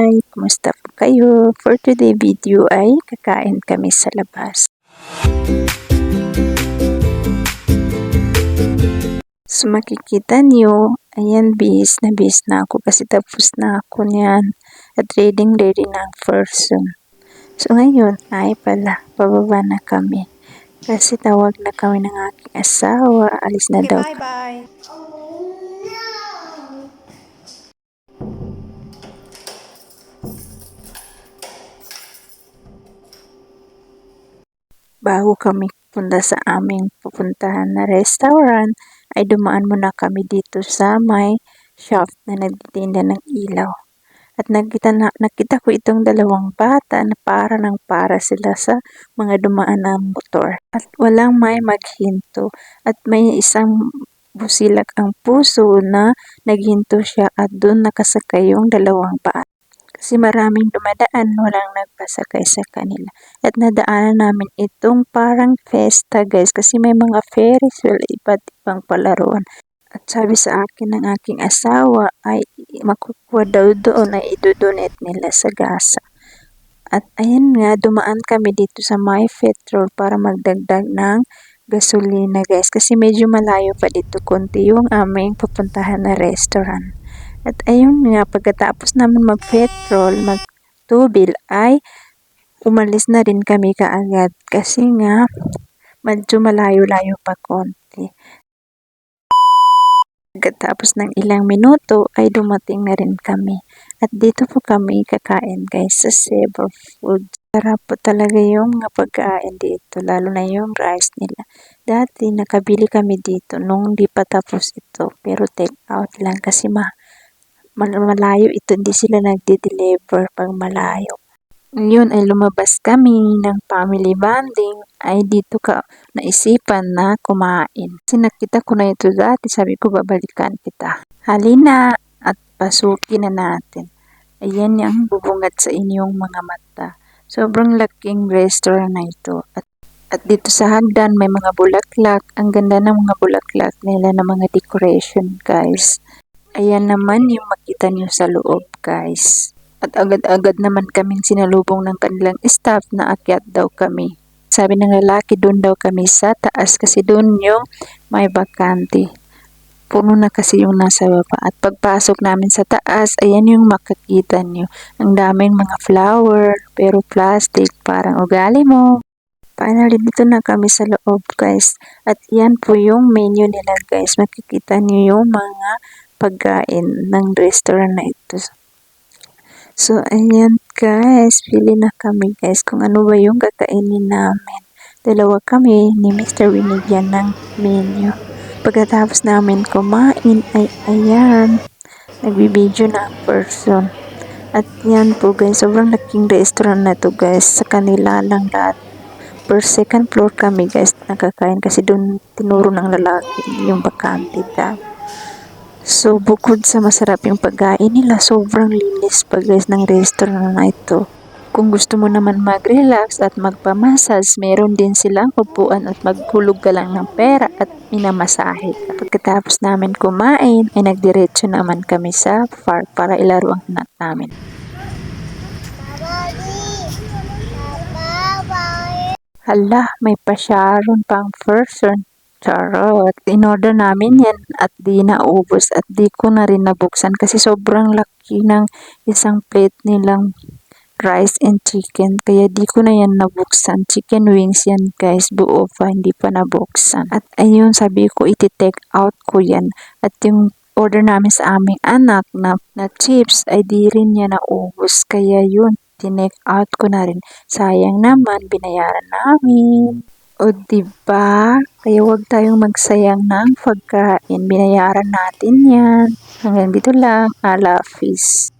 Hi! Kumusta po kayo? For today video ay kakain kami sa labas. So makikita nyo, ayan bis na ako kasi tapos na ako niyan at ready na ang person. So ngayon ay pababa na kami kasi tawag na kami ng aking asawa, alis na daw. Bye-bye! Bago kami punta sa aming pupuntahan na restaurant, ay dumaan muna kami dito sa may shop na nagtitinda ng ilaw. At nakita ko itong dalawang bata na para sila sa mga dumaan na motor. At walang may maghinto. At may isang busilak ang puso na naghinto siya at doon nakasakay yung dalawang bata. Kasi maraming dumadaan, walang nagpasakay sa kanila. At nadaanan namin itong parang festa guys, kasi may mga Ferris wheel, iba't ibang palaruan. At sabi sa akin ng aking asawa ay makukuha daw doon ay idodonate nila sa gasa. At ayan nga, dumaan kami dito sa My Petrol para magdagdag ng gasolina guys, kasi medyo malayo pa dito konti yung aming pupuntahan na restaurant. At ayun nga, pagkatapos namin mag-petrol, mag-tubil, ay umalis na rin kami kaagad kasi nga medyo malayo-layo pa konti. Pagkatapos ng ilang minuto ay dumating na rin kami. At dito po kami kakain guys sa Cebu Food. Sarap po talaga yung pagkain dito, lalo na yung rice nila. Dati nakabili kami dito nung di pa tapos ito, pero take out lang kasi malayo ito, hindi sila nagde-deliver pag malayo. Yun ay lumabas kami ng family bonding ay dito ka naisipan na kumain. Kasi nakita ko na ito dati, sabi ko babalikan kita. Halina at pasukin na natin. Ayan yung bubungad sa inyong mga mata. Sobrang laking restaurant na ito. At dito sa hagdan may mga bulaklak. Ang ganda ng mga bulaklak nila na mga decoration guys. Ayan naman yung makita nyo sa loob guys. At agad-agad naman kaming sinalubong ng kanilang staff na akyat daw kami. Sabi ng lalaki doon daw kami sa taas kasi doon yung may bakante. Puno na kasi yung nasa baba. At pagpasok namin sa taas, ayan yung makikita nyo. Ang daming mga flower pero plastic, parang ugali mo. Finally, dito na kami sa loob guys. At yan po yung menu nila guys. Makikita nyo yung mga pagkain ng restaurant na ito. So, ayan guys. Pili na kami guys kung ano ba yung kakainin namin. Dalawa kami ni Mr. Winigyan ng menu. Pagkatapos namin kumain ay ayan. Nagbibideo na ang person. At yan po guys. Sobrang laking restaurant na to guys. Sa kanila lang lahat. Per second floor kami guys nakakain kasi doon tinuro ng lalaki yung bakante daw. So bukod sa masarap yung pagkain nila, sobrang linis pa guys ng restaurant na ito. Kung gusto mo naman mag-relax at magpamassage, meron din silang upuan at maghulog ka lang ng pera at minamasahe ka. Pagkatapos namin kumain ay nagdiretso naman kami sa park para ilaro ang anak namin. Hala, may pa-Sharon pang person. Charot. In-order namin yan at di naubos at di ko na rin nabuksan kasi sobrang laki ng isang plate nilang rice and chicken. Kaya di ko na yan nabuksan. Chicken wings yan guys. Buo pa, hindi pa nabuksan. At ayun, sabi ko iti-take out ko yan. At yung order namin sa aming anak na chips ay di rin niya naubos. Kaya yun, tinake out ko na rin. Sayang naman, binayaran namin. O diba? Kaya huwag tayong magsayang ng pagkain. Binayaran natin yan. Hanggang dito lang. Ala, peace.